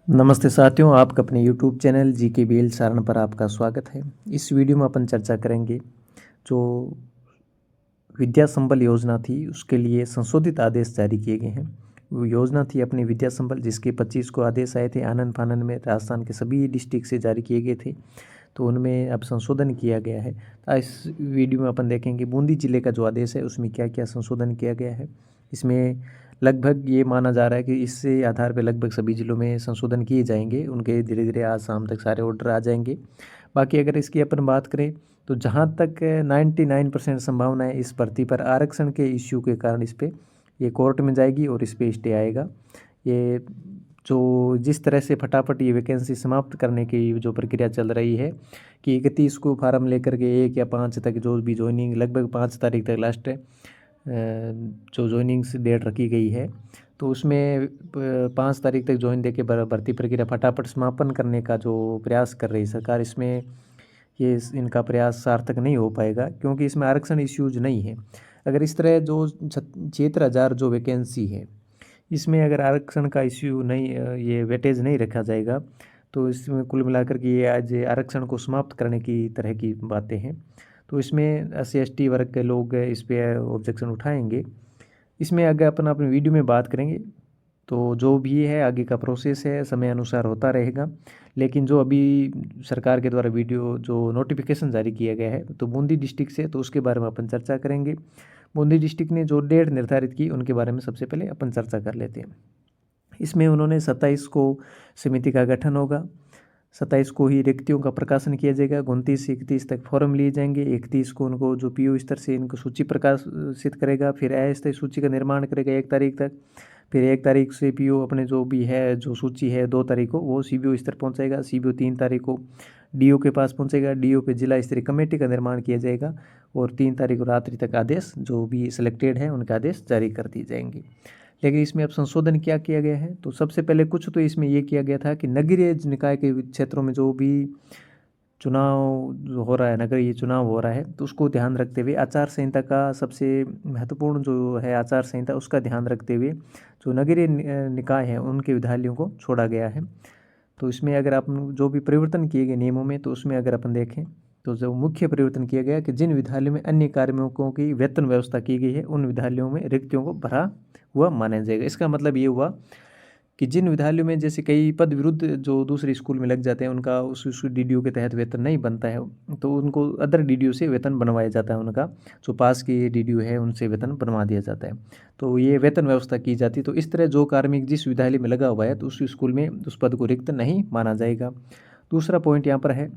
नमस्ते साथियों, आपका अपने यूट्यूब चैनल जीके बेल सारण पर आपका स्वागत है। इस वीडियो में अपन चर्चा करेंगे जो विद्या संबल योजना थी उसके लिए संशोधित आदेश जारी किए गए हैं। वो योजना थी अपनी विद्या संबल, जिसके 25 को आदेश आए थे। आनन फानन में राजस्थान के सभी डिस्ट्रिक्ट से जारी किए गए थे, तो उनमें अब संशोधन किया गया है। तो इस वीडियो में अपन देखेंगे बूंदी जिले का जो आदेश है उसमें क्या क्या संशोधन किया गया है। इसमें लगभग ये माना जा रहा है कि इससे आधार पर लगभग सभी जिलों में संशोधन किए जाएंगे। उनके धीरे धीरे आज शाम तक सारे ऑर्डर आ जाएंगे। बाकी अगर इसकी अपन बात करें तो जहाँ तक 99% संभावना है इस भर्ती पर आरक्षण के इश्यू के कारण इस पर ये कोर्ट में जाएगी और इस पर स्टे आएगा। ये जो जिस तरह से फटाफट ये वैकेंसी समाप्त करने की जो प्रक्रिया चल रही है कि 31 को फार्म लेकर के 1 या 5 तक जो भी ज्वाइनिंग, लगभग 5 तारीख तक लास्ट जो ज्वाइनिंग्स डेट रखी गई है, तो उसमें 5 तारीख तक ज्वाइन देके भर्ती प्रक्रिया फटाफट समापन करने का जो प्रयास कर रही है सरकार, इसमें ये इनका प्रयास सार्थक नहीं हो पाएगा क्योंकि इसमें आरक्षण इश्यूज नहीं है। अगर इस तरह जो 76,000 जो वैकेंसी है इसमें अगर आरक्षण का इश्यू नहीं, ये वेटेज नहीं रखा जाएगा, तो इसमें कुल मिलाकर के ये आज आरक्षण को समाप्त करने की तरह की बातें हैं। तो इसमें SC ST वर्ग के लोग इस पर ऑब्जेक्शन उठाएंगे। इसमें अगर अपन अपने वीडियो में बात करेंगे तो जो भी है आगे का प्रोसेस है समय अनुसार होता रहेगा। लेकिन जो अभी सरकार के द्वारा वीडियो जो नोटिफिकेशन जारी किया गया है तो बूंदी डिस्ट्रिक्ट से, तो उसके बारे में अपन चर्चा करेंगे। बूंदी डिस्ट्रिक्ट ने जो डेट निर्धारित की उनके बारे में सबसे पहले अपन चर्चा कर लेते हैं। इसमें उन्होंने 27 को समिति का गठन होगा। 27 को ही रिक्तियों का प्रकाशन किया जाएगा। 29 से 31 तक फॉर्म लिए जाएंगे। 31 को उनको जो PO स्तर से इनको सूची प्रकाशित करेगा, फिर अस्थायी सूची का निर्माण करेगा 1 तारीख तक। फिर 1 तारीख से PO अपने जो भी है जो सूची है 2 तारीख को वो CBO स्तर पहुंचाएगा। CBO 3 तारीख को DO के पास पहुंचेगा। DO पे जिला स्तरीय कमेटी का निर्माण किया जाएगा और 3 तारीख को रात्रि तक आदेश जो भी सिलेक्टेड है उनके आदेश जारी कर दिए जाएंगे। लेकिन इसमें अब संशोधन क्या किया गया है, तो सबसे पहले कुछ तो इसमें ये किया गया था कि नगरीय निकाय के क्षेत्रों में जो भी चुनाव जो हो रहा है, नगरीय चुनाव हो रहा है, तो उसको ध्यान रखते हुए आचार संहिता का सबसे महत्वपूर्ण जो है आचार संहिता, उसका ध्यान रखते हुए जो नगरीय निकाय है उनके विद्यालयों को छोड़ा गया है। तो इसमें अगर आप जो भी परिवर्तन किए गए नियमों में, तो उसमें अगर अपन देखें तो जो मुख्य परिवर्तन किया गया कि जिन विद्यालयों में अन्य कार्मिकों की वेतन व्यवस्था की गई है उन विद्यालयों में रिक्तियों को भरा हुआ माना जाएगा। इसका मतलब ये हुआ कि जिन विद्यालयों में जैसे कई पद विरुद्ध जो दूसरे स्कूल में लग जाते हैं उनका उस DDO के तहत वेतन नहीं बनता है, तो उनको अदर DDO से वेतन बनवाया जाता है। उनका जो पास की DDO है उनसे वेतन बनवा दिया जाता है, तो ये वेतन व्यवस्था की जाती है। तो इस तरह जो कार्मिक जिस विद्यालय में लगा हुआ है तो उस स्कूल में उस पद को रिक्त नहीं माना जाएगा। दूसरा पॉइंट यहाँ पर है,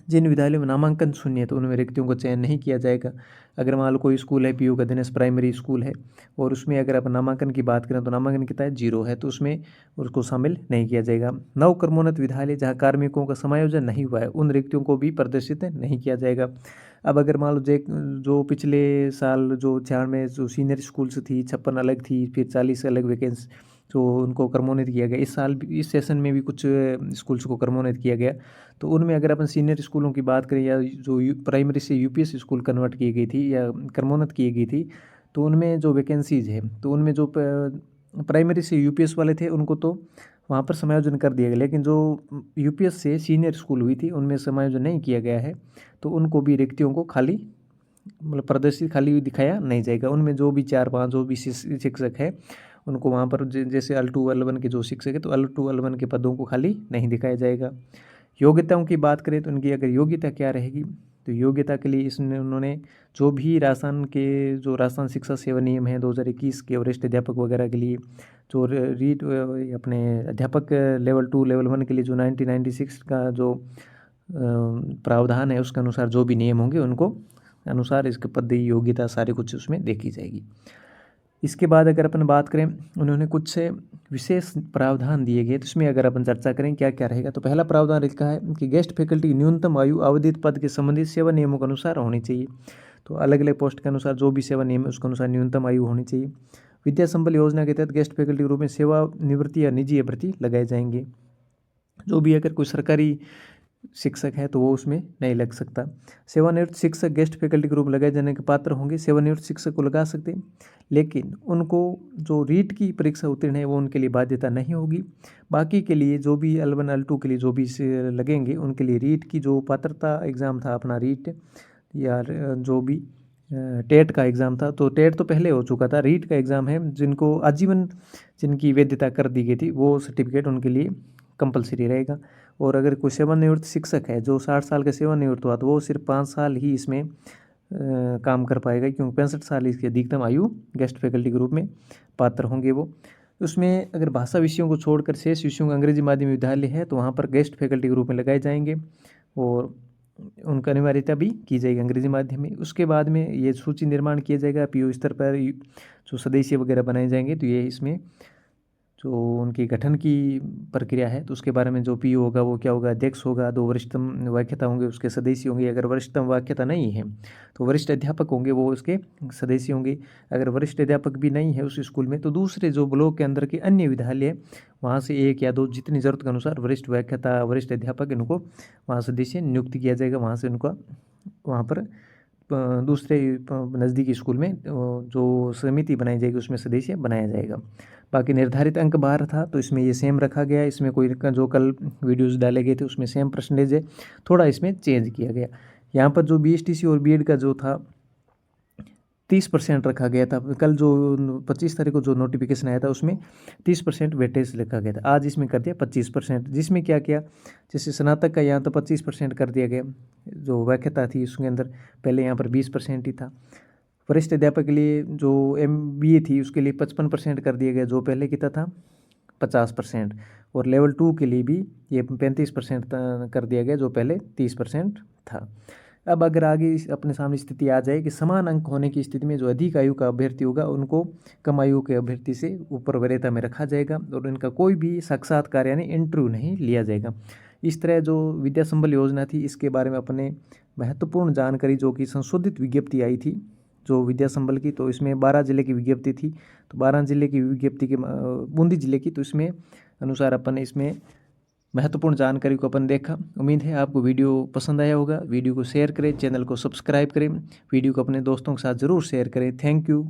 जिन विद्यालयों में नामांकन शून्य है तो उनमें रिक्तियों को चयन नहीं किया जाएगा। अगर मान लो कोई स्कूल है PO गणेश प्राइमरी स्कूल है और उसमें अगर अपन नामांकन की बात करें तो नामांकन कितना है 0 है, तो उसमें उसको शामिल नहीं किया जाएगा। नव कर्मोन्नत विद्यालय जहाँ कार्मिकों का समायोजन नहीं हुआ है उन रिक्तियों को भी प्रदर्शित नहीं किया जाएगा। अब अगर मान लो जो पिछले साल जो 96 में जो सीनियर स्कूल्स थी 56 अलग थी, फिर 40 अलग वैकेंसी जो उनको क्रमोन्नत किया गया। इस साल इस सेशन में भी कुछ स्कूल्स को क्रमोन्नत किया गया, तो उनमें अगर अपन सीनियर स्कूलों की बात करें या जो प्राइमरी से UPS स्कूल कन्वर्ट की गई थी या क्रमोन्नत की गई थी, तो उनमें जो वैकेंसीज है तो उनमें जो प्राइमरी से UPS वाले थे उनको तो वहाँ पर समायोजन कर दिया गया, लेकिन जो UPS से सीनियर स्कूल हुई थी उनमें समायोजन नहीं किया गया है, तो उनको भी रिक्तियों को खाली मतलब प्रदर्शित खाली दिखाया नहीं जाएगा। उनमें जो भी 4-5 जो भी शिक्षक है उनको वहाँ पर जैसे L2 L1 के जो शिक्षक है तो L2 L1 के पदों को खाली नहीं दिखाया जाएगा। योग्यताओं की बात करें तो उनकी अगर योग्यता क्या रहेगी, तो योग्यता के लिए इसमें उन्होंने जो भी राजस्थान शिक्षा सेवा नियम है 2021 के वरिष्ठ अध्यापक वगैरह के लिए जो रीट अपने अध्यापक लेवल 2 लेवल 1 के लिए जो 1996 का जो प्रावधान है उसके अनुसार जो भी नियम होंगे उनको अनुसार इसके पद योग्यता सारी कुछ उसमें देखी जाएगी। इसके बाद अगर अपन बात करें उन्होंने कुछ से विशेष प्रावधान दिए गए, तो इसमें अगर अपन चर्चा करें क्या क्या रहेगा, तो पहला प्रावधान लिखा है कि गेस्ट फैकल्टी की न्यूनतम आयु आवधित पद के संबंधित सेवा नियमों के अनुसार होनी चाहिए। तो अलग अलग पोस्ट के अनुसार जो भी सेवा नियम है उसके अनुसार न्यूनतम आयु होनी चाहिए। विद्या संबल योजना के तहत गेस्ट फैकल्टी के रूप में सेवा निवृत्ति या निजी भर्ती लगाए जाएंगे। जो भी अगर कोई सरकारी शिक्षक है तो वो उसमें नहीं लग सकता। सेवानिवृत्त शिक्षक गेस्ट फैकल्टी ग्रुप लगाए जाने के पात्र होंगे। सेवानिवृत्त शिक्षक को लगा सकते हैं, लेकिन उनको जो रीट की परीक्षा उत्तीर्ण है वो उनके लिए बाध्यता नहीं होगी। बाकी के लिए जो भी L1 L2 के लिए जो भी लगेंगे उनके लिए रीट की जो पात्रता एग्ज़ाम था अपना रीट या जो भी टेट का एग्ज़ाम था, तो टेट तो पहले हो चुका था, रीट का एग्ज़ाम है। जिनको आजीवन जिनकी वैधता कर दी गई थी वो सर्टिफिकेट उनके लिए कंपलसरी रहेगा। और अगर कोई सेवानिवृत्त शिक्षक है जो 60 साल का सेवानिवृत्त हुआ तो वो सिर्फ 5 साल ही इसमें काम कर पाएगा, क्योंकि 65 साल इसकी अधिकतम आयु गेस्ट फैकल्टी ग्रुप में पात्र होंगे वो। उसमें अगर भाषा विषयों को छोड़कर शेष विषयों का अंग्रेजी माध्यम विद्यालय है तो वहाँ पर गेस्ट फैकल्टी ग्रुप में लगाए जाएंगे और उनका अनिवार्यता भी की जाएगी अंग्रेजी माध्यम में। उसके बाद में ये सूची निर्माण किया जाएगा पीओ स्तर पर, जो सदस्य वगैरह बनाए जाएंगे तो ये इसमें जो उनकी गठन की प्रक्रिया है तो उसके बारे में जो पीओ होगा वो क्या होगा, अध्यक्ष होगा, 2 वरिष्ठतम वाक्यता होंगे उसके सदस्य होंगे। अगर वरिष्ठतम वाक्यता नहीं है तो वरिष्ठ अध्यापक होंगे वो उसके सदस्य होंगे। अगर वरिष्ठ अध्यापक भी नहीं है उस स्कूल में तो दूसरे जो ब्लॉक के अंदर के अन्य विद्यालय वहाँ से 1 या 2 जितनी ज़रूरत के अनुसार वरिष्ठ वाक्यता वरिष्ठ अध्यापक इनको वहाँ सदस्य नियुक्त किया जाएगा। वहाँ से उनका वहाँ पर दूसरे नज़दीकी स्कूल में जो समिति बनाई जाएगी उसमें सदस्य बनाया जाएगा। बाकी निर्धारित अंक 12 था तो इसमें ये सेम रखा गया। इसमें कोई जो कल वीडियोस डाले गए थे उसमें सेम परसेंटेज है, थोड़ा इसमें चेंज किया गया। यहाँ पर जो BSTC और बीएड का जो था 30% रखा गया था। कल जो 25 तारीख को जो नोटिफिकेशन आया था उसमें 30% वेटेज लिखा गया था, आज इसमें कर दिया 25%। जिसमें क्या किया, जैसे स्नातक का यहाँ तो 25% कर दिया गया, जो व्याख्याता थी उसके अंदर पहले यहाँ पर 20% ही था। वरिष्ठ अध्यापक के लिए जो MBA थी उसके लिए 55% कर दिया गया, जो पहले कितना था 50%। और लेवल 2 के लिए भी ये 35% कर दिया गया, जो पहले 30% था। अब अगर आगे अपने सामने स्थिति आ जाए कि समान अंक होने की स्थिति में जो अधिक आयु का अभ्यर्थी होगा उनको कम आयु के अभ्यर्थी से ऊपर वरीयता में रखा जाएगा और इनका कोई भी साक्षात्कार यानी इंटरव्यू नहीं लिया जाएगा। इस तरह जो विद्या संबल योजना थी इसके बारे में अपने महत्वपूर्ण जानकारी जो कि संशोधित विज्ञप्ति आई थी जो विद्या संबल की, तो इसमें 12 जिले की विज्ञप्ति थी। तो 12 जिले की विज्ञप्ति के बूंदी जिले की, तो इसमें अनुसार अपन इसमें महत्वपूर्ण जानकारी को अपन देखा। उम्मीद है आपको वीडियो पसंद आया होगा। वीडियो को शेयर करें, चैनल को सब्सक्राइब करें, वीडियो को अपने दोस्तों के साथ ज़रूर शेयर करें। Thank you.